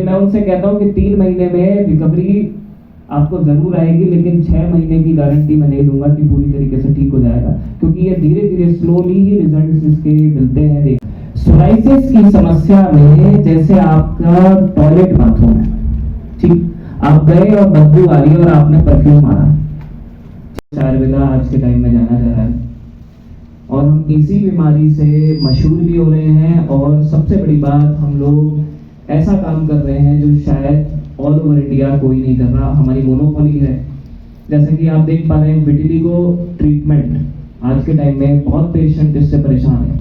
मैं उनसे कहता हूँ कि 3 महीने में रिकवरी आपको जरूर आएगी, लेकिन 6 महीने की गारंटी मैं नहीं दूंगा कि पूरी तरीके से ठीक हो जाएगा, क्योंकि ये धीरे धीरे स्लोली ही रिजल्ट्स इसके मिलते हैं। देख, सोराइसिस की समस्या में जैसे आपका टॉयलेट बाथरूम है, ठीक, आप गए और बदबू आ रही है और आपने परफ्यूम मारा, आयुर्वेदा आज के टाइम में जाना जा रहा है और हम इसी बीमारी से मशहूर भी हो रहे हैं। और सबसे बड़ी बात, हम लोग ऐसा काम कर रहे हैं जो शायद ऑल ओवर इंडिया कोई नहीं कर रहा, हमारी मोनोपोली है। जैसे कि आप देख पा रहे हैं विटिलिगो ट्रीटमेंट, आज के टाइम में बहुत पेशेंट इससे परेशान है,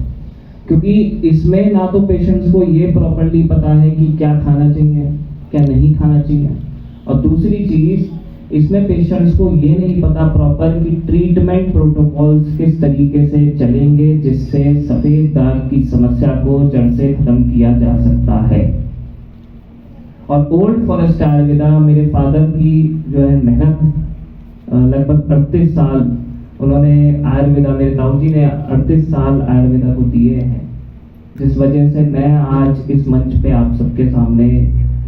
क्योंकि इसमें ना तो पेशेंट्स को ये प्रॉपर्ली पता है कि क्या खाना चाहिए क्या नहीं खाना चाहिए, और दूसरी चीज इसमें पेशेंट्स को ये नहीं पता प्रॉपर कि ट्रीटमेंट प्रोटोकॉल्स किस तरीके से चलेंगे जिससे सफेद दाग की समस्या को जड़ से खत्म किया जा सकता है। और ओल्ड फॉरेस्ट आयुर्वेदा, मेरे फादर की जो है मेहनत, लगभग 38 साल उन्होंने आयुर्वेदा, मेरे ताऊजी ने 38 साल आयुर्वेदा को दिए हैं, जिस वजह से मैं आज इस मंच पे आप सबके सामने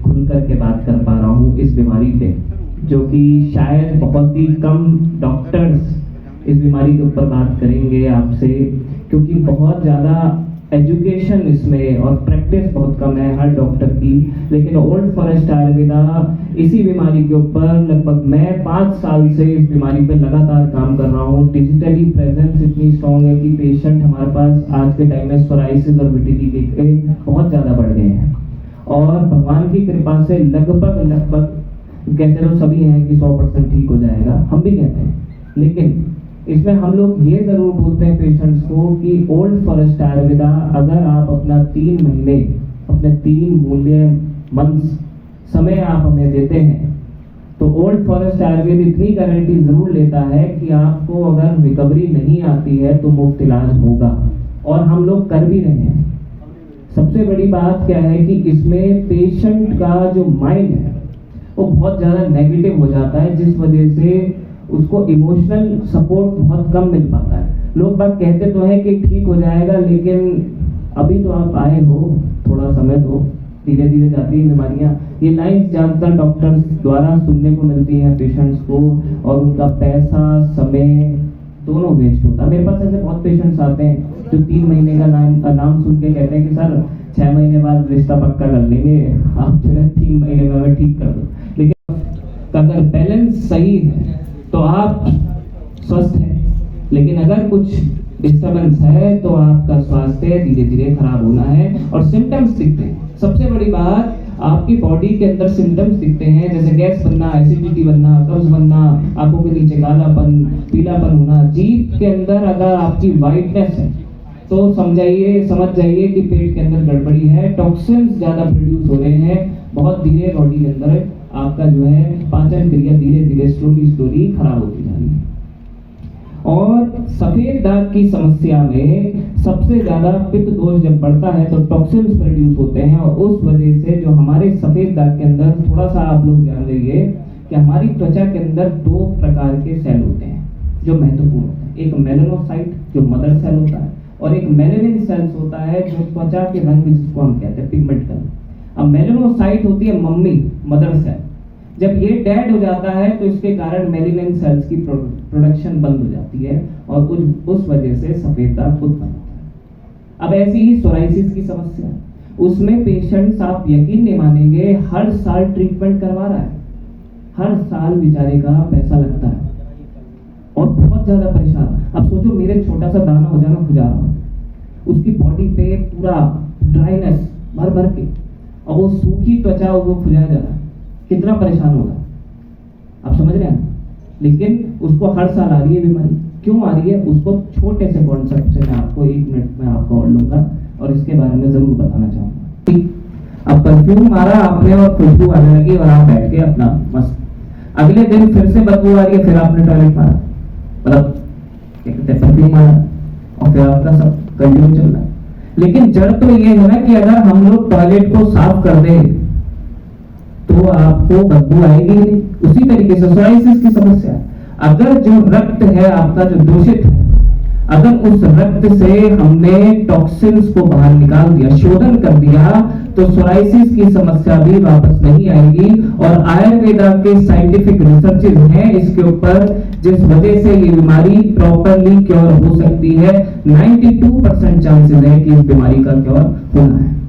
खुल करके बात कर पा रहा हूँ इस बीमारी पे, जो कि शायद बहुत ही कम डॉक्टर्स इस बीमारी के ऊपर बात करेंगे आपसे, क्योंकि बहुत ज़्यादा एजुकेशन इसमें और प्रैक्टिस बहुत कम है हर डॉक्टर की। लेकिन ओल्ड फॉरेस्ट आयुर्वेदा इसी बीमारी के ऊपर लगभग मैं 5 साल से इस बीमारी पे लगातार काम कर रहा हूँ। डिजिटली प्रेजेंस इतनी स्ट्रॉन्ग है कि पेशेंट हमारे पास आज के टाइम में सोराइसिस और विटिलिगो के बहुत ज़्यादा बढ़ गए हैं, और भगवान की कृपा से लगभग कहते लोग सभी हैं कि 100% ठीक हो जाएगा, हम भी कहते हैं, लेकिन इसमें हम लोग ये जरूर बोलते हैं पेशेंट्स को कि ओल्ड फॉरेस्ट आयुर्वेदा, अगर आप अपना 3 महीने, अपने 3 मूल्य मंथ्स समय आप हमें देते हैं, तो ओल्ड फॉरेस्ट आयुर्वेद इतनी गारंटी जरूर लेता है कि आपको अगर रिकवरी नहीं आती है तो मुफ्त इलाज होगा, और हम लोग कर भी रहे हैं। सबसे बड़ी बात क्या है कि इसमें पेशेंट का जो माइंड है वो बहुत ज़्यादा नेगेटिव हो जाता है, जिस वजह से उसको इमोशनल सपोर्ट बहुत कम मिल पाता है। लोग बात कहते तो हैं कि ठीक हो जाएगा, लेकिन अभी तो आप आए हो, थोड़ा समय दो, धीरे धीरे जाती है बीमारियाँ। ये लाइन्स ज़्यादातर डॉक्टर्स द्वारा सुनने को मिलती हैं पेशेंट्स को, और उनका पैसा समय दोनों वेस्ट होता है। मेरे पास ऐसे बहुत पेशेंट्स आते हैं जो 3 महीने का नाम सुन के कहते हैं कि सर 6 महीने बाद रिश्ता पक्का कर लेंगे, आप जो है 3 महीने में हमें ठीक कर दो। लेकिन अगर बैलेंस सही है तो आप स्वस्थ हैं, लेकिन अगर कुछ डिस्टर्बेंस है तो आपका स्वास्थ्य धीरे धीरे खराब होना है, और सिम्टम्स दिखते हैं। सबसे बड़ी बात, आपकी बॉडी के अंदर सिम्टम्स दिखते हैं, जैसे गैस बनना, एसिडिटी बनना, कब्ज बनना, आंखों के नीचे कालापन, पीलापन होना। जीभ के अंदर अगर आपकी वाइटनेस है तो समझ जाइए कि पेट के अंदर गड़बड़ी है, टॉक्सिन्स ज़्यादा प्रोड्यूस हो रहे हैं, बहुत धीरे बॉडी के अंदर आपका जो है पाचन क्रिया धीरे धीरे स्लोली खराब होती जा रही है। और सफेद दाग की समस्या में सबसे ज्यादा पित्त दोष जब बढ़ता है तो टॉक्सिन्स प्रोड्यूस होते हैं, और उस वजह से जो हमारे सफेद दाग के अंदर, थोड़ा सा आप लोग जान लीजिए कि हमारी त्वचा के अंदर 2 प्रकार के सेल होते हैं जो महत्वपूर्ण होते हैं। एक मेलानोसाइट जो मदर सेल होता है, और एक मेलानिन सेल्स होता है जो त्वचा के रंग, जिसको हम कहते हैं पिगमेंट कलर। अब मेलानोसाइट होती है मम्मी, मदर सेल, जब ये डेड हो जाता है तो इसके कारण मेलानिन सेल्स की प्रोडक्शन बंद हो जाती है, और उस वजह से सफेद दाग उत्पन्न होता है। अब ऐसी ही सोराइसिस की समस्या, उसमें पेशेंट्स, आप यकीन नहीं मानेंगे, हर साल ट्रीटमेंट करवा रहा है, हर साल बेचारे का पैसा लगता है, और बहुत ज्यादा परेशान। अब सोचो मेरे छोटा सा दाना हो जाना खुजा रहा, उसकी बॉडी पे पूरा ड्राइनेस भर के, और वो सूखी त्वचा वो खुजाया जा रहा है, कितना परेशान होगा, आप समझ रहे हैं। लेकिन उसको हर साल आ रही है बीमारी, क्यों आ रही है उसको छोटे से कॉन्सेप्ट से मैं आपको 1 मिनट में आपको और लूंगा, और इसके बारे में जरूर बताना चाहूंगा। अब परफ्यूम मारा आपने और खुशबू आने लगी, और आप बैठ के अपना मस्त, अगले दिन फिर से बदबू आ रही है, फिर आपने टॉयलेट मारा, मतलब परफ्यूम मारा, और फिर आपका सब कंटिन्यू चल रहा है। लेकिन जड़ तो ये है ना कि अगर हम लोग टॉयलेट को साफ कर दें तो आपको बदबू आएगी नहीं। उसी तरीके से सोराइसिस की समस्या, अगर जो रक्त है आपका जो दूषित है, अगर उस रक्त से हमने टॉक्सिन्स को बाहर निकाल दिया, शोधन कर दिया, तो सोराइसिस की समस्या भी वापस नहीं आएगी। और आयुर्वेदा के साइंटिफिक रिसर्चेस हैं इसके ऊपर, जिस वजह से ये बीमारी प्रॉपरली क्योर हो सकती है। 92% चांसेस है कि इस बीमारी का क्योर होना है।